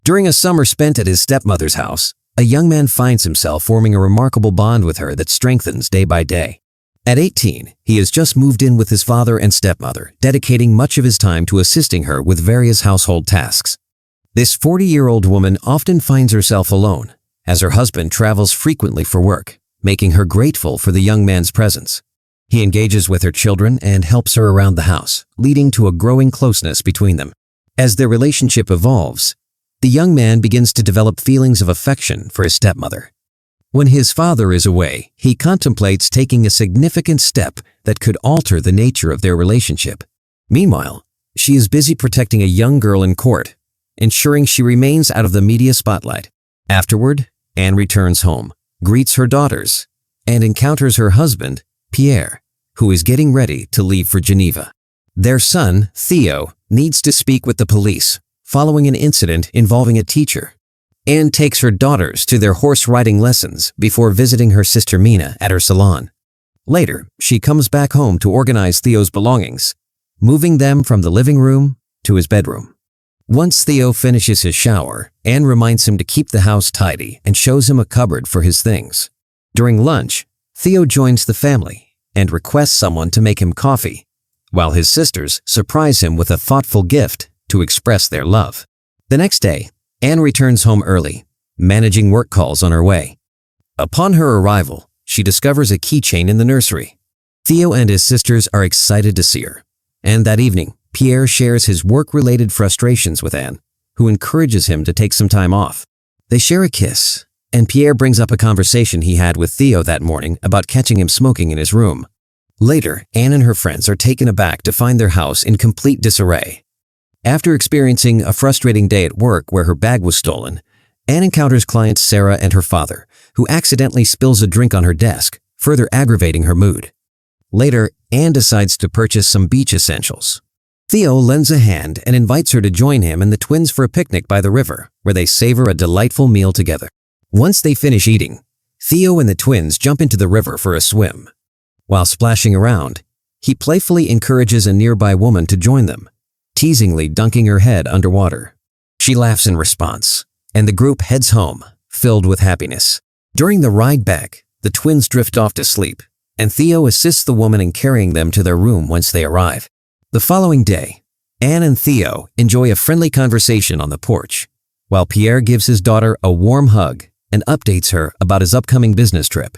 During a summer spent at his stepmother's house, a young man finds himself forming a remarkable bond with her that strengthens day by day. At 18, he has just moved in with his father and stepmother, dedicating much of his time to assisting her with various household tasks. This 40-year-old woman often finds herself alone, as her husband travels frequently for work, making her grateful for the young man's presence. He engages with her children and helps her around the house, leading to a growing closeness between them. As their relationship evolves, the young man begins to develop feelings of affection for his stepmother. When his father is away, he contemplates taking a significant step that could alter the nature of their relationship. Meanwhile, she is busy protecting a young girl in court, ensuring she remains out of the media spotlight. Afterward, Anne returns home, greets her daughters, and encounters her husband, Pierre, who is getting ready to leave for Geneva. Their son, Theo, needs to speak with the police following an incident involving a teacher. Anne takes her daughters to their horse riding lessons before visiting her sister Mina at her salon. Later, she comes back home to organize Theo's belongings, moving them from the living room to his bedroom. Once Theo finishes his shower, Anne reminds him to keep the house tidy and shows him a cupboard for his things. During lunch, Theo joins the family and requests someone to make him coffee, while his sisters surprise him with a thoughtful gift to express their love. The next day, Anne returns home early, managing work calls on her way. Upon her arrival, she discovers a keychain in the nursery. Theo and his sisters are excited to see her, and that evening, Pierre shares his work-related frustrations with Anne, who encourages him to take some time off. They share a kiss, and Pierre brings up a conversation he had with Theo that morning about catching him smoking in his room. Later, Anne and her friends are taken aback to find their house in complete disarray. After experiencing a frustrating day at work where her bag was stolen, Anne encounters clients Sarah and her father, who accidentally spills a drink on her desk, further aggravating her mood. Later, Anne decides to purchase some beach essentials. Theo lends a hand and invites her to join him and the twins for a picnic by the river, where they savor a delightful meal together. Once they finish eating, Theo and the twins jump into the river for a swim. While splashing around, he playfully encourages a nearby woman to join them, teasingly dunking her head underwater. She laughs in response, and the group heads home, filled with happiness. During the ride back, the twins drift off to sleep, and Theo assists the woman in carrying them to their room once they arrive. The following day, Anne and Theo enjoy a friendly conversation on the porch, while Pierre gives his daughter a warm hug and updates her about his upcoming business trip.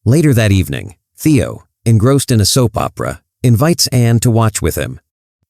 Later that evening, Theo, engrossed in a soap opera, invites Anne to watch with him.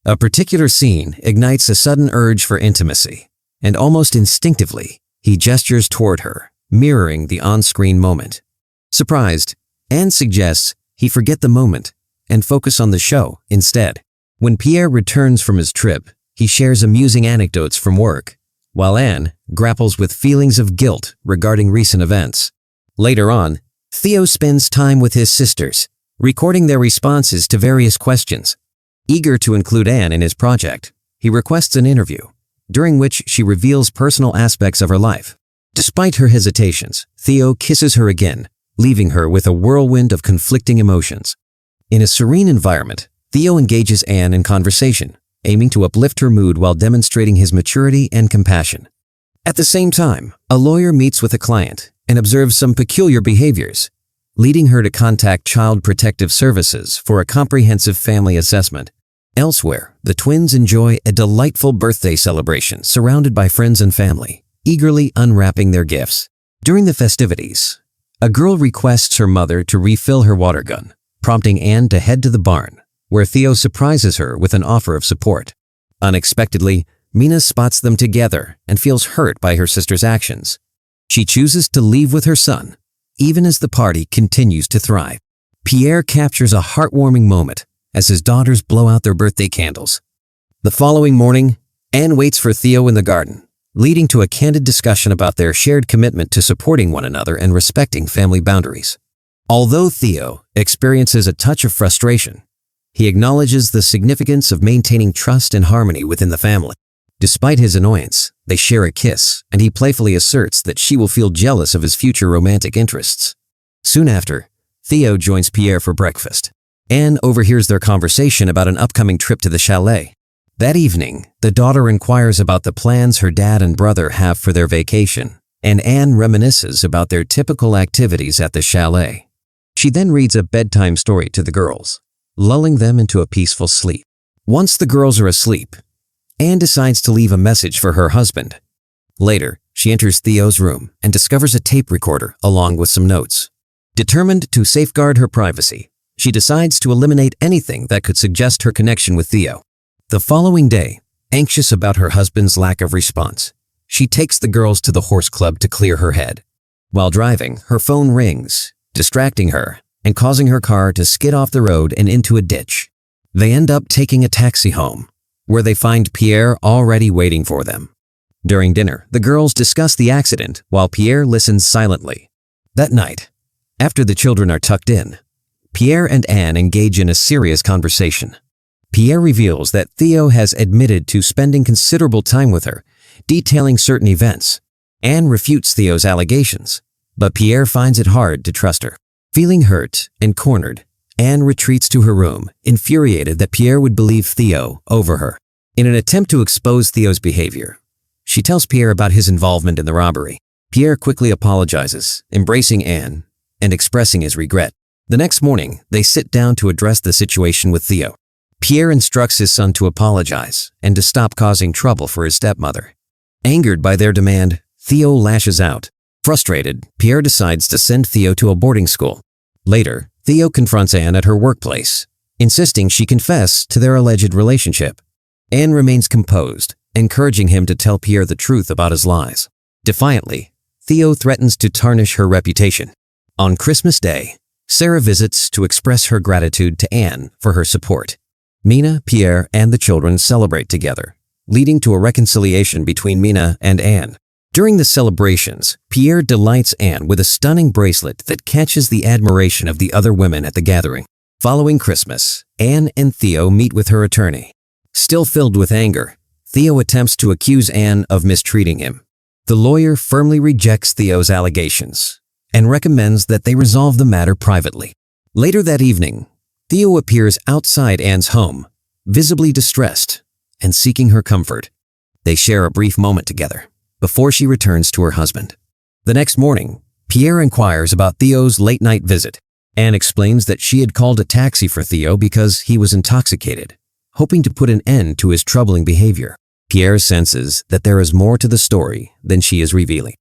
A particular scene ignites a sudden urge for intimacy, and almost instinctively, he gestures toward her, mirroring the on-screen moment. Surprised, Anne suggests he forget the moment and focus on the show instead. When Pierre returns from his trip, he shares amusing anecdotes from work, while Anne grapples with feelings of guilt regarding recent events. Later on, Theo spends time with his sisters, recording their responses to various questions. Eager to include Anne in his project, he requests an interview, during which she reveals personal aspects of her life. Despite her hesitations, Theo kisses her again, leaving her with a whirlwind of conflicting emotions. In a serene environment, Theo engages Anne in conversation, aiming to uplift her mood while demonstrating his maturity and compassion. At the same time, a lawyer meets with a client and observes some peculiar behaviors, leading her to contact Child Protective Services for a comprehensive family assessment. Elsewhere, the twins enjoy a delightful birthday celebration surrounded by friends and family, eagerly unwrapping their gifts. During the festivities, a girl requests her mother to refill her water gun, prompting Anne to head to the barn, where Theo surprises her with an offer of support. Unexpectedly, Mina spots them together and feels hurt by her sister's actions. She chooses to leave with her son, even as the party continues to thrive. Pierre captures a heartwarming moment as his daughters blow out their birthday candles. The following morning, Anne waits for Theo in the garden, leading to a candid discussion about their shared commitment to supporting one another and respecting family boundaries. Although Theo experiences a touch of frustration, he acknowledges the significance of maintaining trust and harmony within the family. Despite his annoyance, they share a kiss, and he playfully asserts that she will feel jealous of his future romantic interests. Soon after, Theo joins Pierre for breakfast. Anne overhears their conversation about an upcoming trip to the chalet. That evening, the daughter inquires about the plans her dad and brother have for their vacation, and Anne reminisces about their typical activities at the chalet. She then reads a bedtime story to the girls, lulling them into a peaceful sleep. Once the girls are asleep, Anne decides to leave a message for her husband. Later, she enters Theo's room and discovers a tape recorder along with some notes. Determined to safeguard her privacy, she decides to eliminate anything that could suggest her connection with Theo. The following day, anxious about her husband's lack of response, she takes the girls to the horse club to clear her head. While driving, her phone rings, distracting her and causing her car to skid off the road and into a ditch. They end up taking a taxi home, where they find Pierre already waiting for them. During dinner, the girls discuss the accident while Pierre listens silently. That night, after the children are tucked in, Pierre and Anne engage in a serious conversation. Pierre reveals that Theo has admitted to spending considerable time with her, detailing certain events. Anne refutes Theo's allegations, but Pierre finds it hard to trust her. Feeling hurt and cornered, Anne retreats to her room, infuriated that Pierre would believe Theo over her. In an attempt to expose Theo's behavior, she tells Pierre about his involvement in the robbery. Pierre quickly apologizes, embracing Anne and expressing his regret. The next morning, they sit down to address the situation with Theo. Pierre instructs his son to apologize and to stop causing trouble for his stepmother. Angered by their demand, Theo lashes out. Frustrated, Pierre decides to send Theo to a boarding school. Later, Theo confronts Anne at her workplace, insisting she confess to their alleged relationship. Anne remains composed, encouraging him to tell Pierre the truth about his lies. Defiantly, Theo threatens to tarnish her reputation. On Christmas Day, Sarah visits to express her gratitude to Anne for her support. Mina, Pierre, and the children celebrate together, leading to a reconciliation between Mina and Anne. During the celebrations, Pierre delights Anne with a stunning bracelet that catches the admiration of the other women at the gathering. Following Christmas, Anne and Theo meet with her attorney. Still filled with anger, Theo attempts to accuse Anne of mistreating him. The lawyer firmly rejects Theo's allegations and recommends that they resolve the matter privately. Later that evening, Theo appears outside Anne's home, visibly distressed and seeking her comfort. They share a brief moment together before she returns to her husband. The next morning, Pierre inquires about Theo's late-night visit. Anne explains that she had called a taxi for Theo because he was intoxicated, hoping to put an end to his troubling behavior. Pierre senses that there is more to the story than she is revealing.